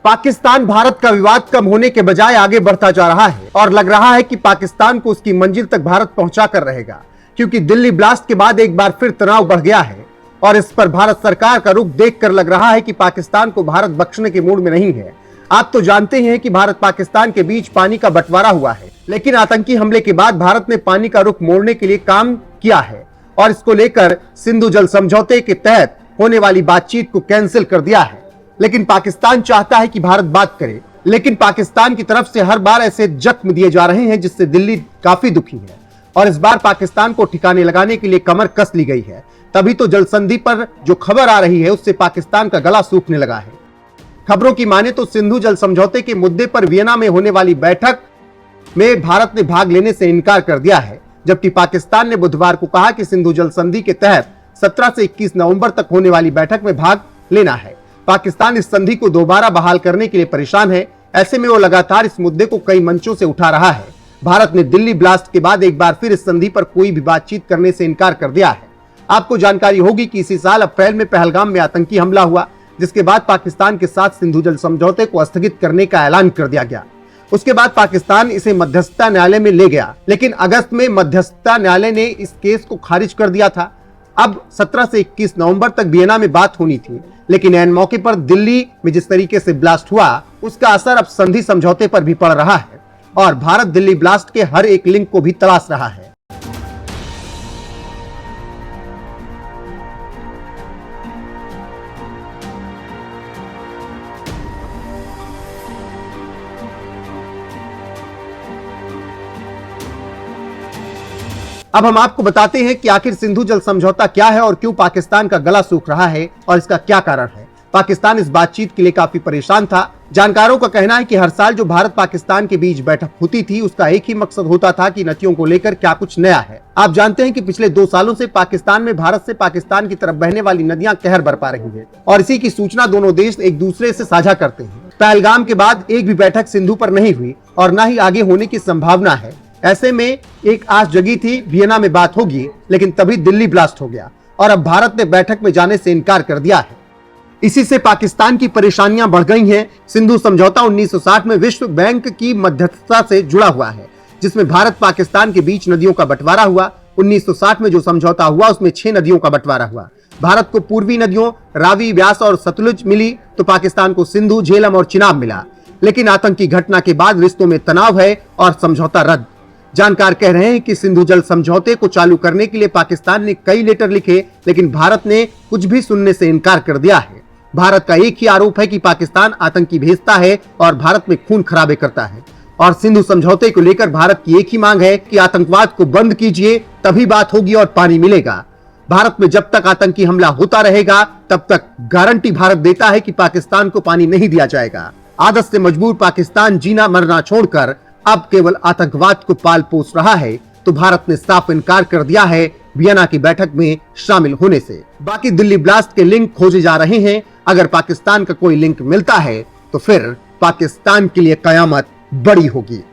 पाकिस्तान भारत का विवाद कम होने के बजाय आगे बढ़ता जा रहा है और लग रहा है कि पाकिस्तान को उसकी मंजिल तक भारत पहुंचा कर रहेगा, क्योंकि दिल्ली ब्लास्ट के बाद एक बार फिर तनाव बढ़ गया है और इस पर भारत सरकार का रुख देखकर लग रहा है कि पाकिस्तान को भारत बख्शने के मूड में नहीं है। आप तो जानते हैं कि भारत पाकिस्तान के बीच पानी का बंटवारा हुआ है, लेकिन आतंकी हमले के बाद भारत ने पानी का रुख मोड़ने के लिए काम किया है और इसको लेकर सिंधु जल समझौते के तहत होने वाली बातचीत को कैंसिल कर दिया है। लेकिन पाकिस्तान चाहता है कि भारत बात करे, लेकिन पाकिस्तान की तरफ से हर बार ऐसे जख्म दिए जा रहे हैं जिससे दिल्ली काफी दुखी है और इस बार पाकिस्तान को ठिकाने लगाने के लिए कमर कस ली गई है। तभी तो जल संधि पर जो खबर आ रही है उससे पाकिस्तान का गला सूखने लगा है। खबरों की माने तो सिंधु जल समझौते के मुद्दे पर वियना में होने वाली बैठक में भारत ने भाग लेने से इनकार कर दिया है, जबकि पाकिस्तान ने बुधवार को कहा कि सिंधु जल संधि के तहत 17 से 21 नवंबर तक होने वाली बैठक में भाग लेना है। पाकिस्तान इस संधि को दोबारा बहाल करने के लिए परेशान है। ऐसे में वो लगातार इस मुद्दे को कई मंचों से उठा रहा है। भारत ने दिल्ली ब्लास्ट के बाद एक बार फिर इस संधि पर कोई भी बातचीत करने से इनकार कर दिया है। आपको जानकारी होगी कि इसी साल अप्रैल में पहलगाम में आतंकी हमला हुआ, जिसके बाद पाकिस्तान के साथ सिंधु जल समझौते को स्थगित करने का ऐलान कर दिया गया। उसके बाद पाकिस्तान इसे मध्यस्थता न्यायालय में ले गया, लेकिन अगस्त में मध्यस्थता न्यायालय ने इस केस को खारिज कर दिया था। अब 17 से 21 नवंबर तक वियना में बात होनी थी, लेकिन ऐन मौके पर दिल्ली में जिस तरीके से ब्लास्ट हुआ उसका असर अब संधि समझौते पर भी पड़ रहा है और भारत दिल्ली ब्लास्ट के हर एक लिंक को भी तलाश रहा है। अब हम आपको बताते हैं कि आखिर सिंधु जल समझौता क्या है और क्यों पाकिस्तान का गला सूख रहा है और इसका क्या कारण है। पाकिस्तान इस बातचीत के लिए काफी परेशान था। जानकारों का कहना है कि हर साल जो भारत पाकिस्तान के बीच बैठक होती थी उसका एक ही मकसद होता था कि नदियों को लेकर क्या कुछ नया है। आप जानते हैं कि पिछले 2 सालों से पाकिस्तान में भारत से पाकिस्तान की तरफ बहने वाली नदियां कहर बरपा रही है और इसी की सूचना दोनों देश एक दूसरे से साझा करते हैं। पहलगाम के बाद एक भी बैठक सिंधु पर नहीं हुई और न ही आगे होने की संभावना है। ऐसे में एक आस जगी थी वियना में बात होगी, लेकिन तभी दिल्ली ब्लास्ट हो गया और अब भारत ने बैठक में जाने से इनकार कर दिया है। इसी से पाकिस्तान की परेशानियां बढ़ गई हैं। सिंधु समझौता 1960 में विश्व बैंक की मध्यस्थता से जुड़ा हुआ है, जिसमें भारत पाकिस्तान के बीच नदियों का बंटवारा हुआ। 1960 में जो समझौता हुआ उसमें 6 नदियों का बंटवारा हुआ। भारत को पूर्वी नदियों रावी, व्यास और सतलुज मिली, तो पाकिस्तान को सिंधु, झेलम और चिनाब मिला। लेकिन आतंकी घटना के बाद रिश्तों में तनाव है और समझौता रद्द। जानकार कह रहे हैं कि सिंधु जल समझौते को चालू करने के लिए पाकिस्तान ने कई लेटर लिखे, लेकिन भारत ने कुछ भी सुनने से इनकार कर दिया है। भारत का एक ही आरोप है कि पाकिस्तान आतंकी भेजता है और भारत में खून खराबे करता है और सिंधु समझौते को लेकर भारत की एक ही मांग है कि आतंकवाद को बंद कीजिए, तभी बात होगी और पानी मिलेगा। भारत में जब तक आतंकी हमला होता रहेगा तब तक गारंटी भारत देता है कि पाकिस्तान को पानी नहीं दिया जाएगा। आदत से मजबूर पाकिस्तान जीना मरना छोड़कर अब केवल आतंकवाद को पाल पोस रहा है, तो भारत ने साफ इनकार कर दिया है वियना की बैठक में शामिल होने से। बाकी दिल्ली ब्लास्ट के लिंक खोजे जा रहे हैं। अगर पाकिस्तान का कोई लिंक मिलता है तो फिर पाकिस्तान के लिए कयामत बड़ी होगी।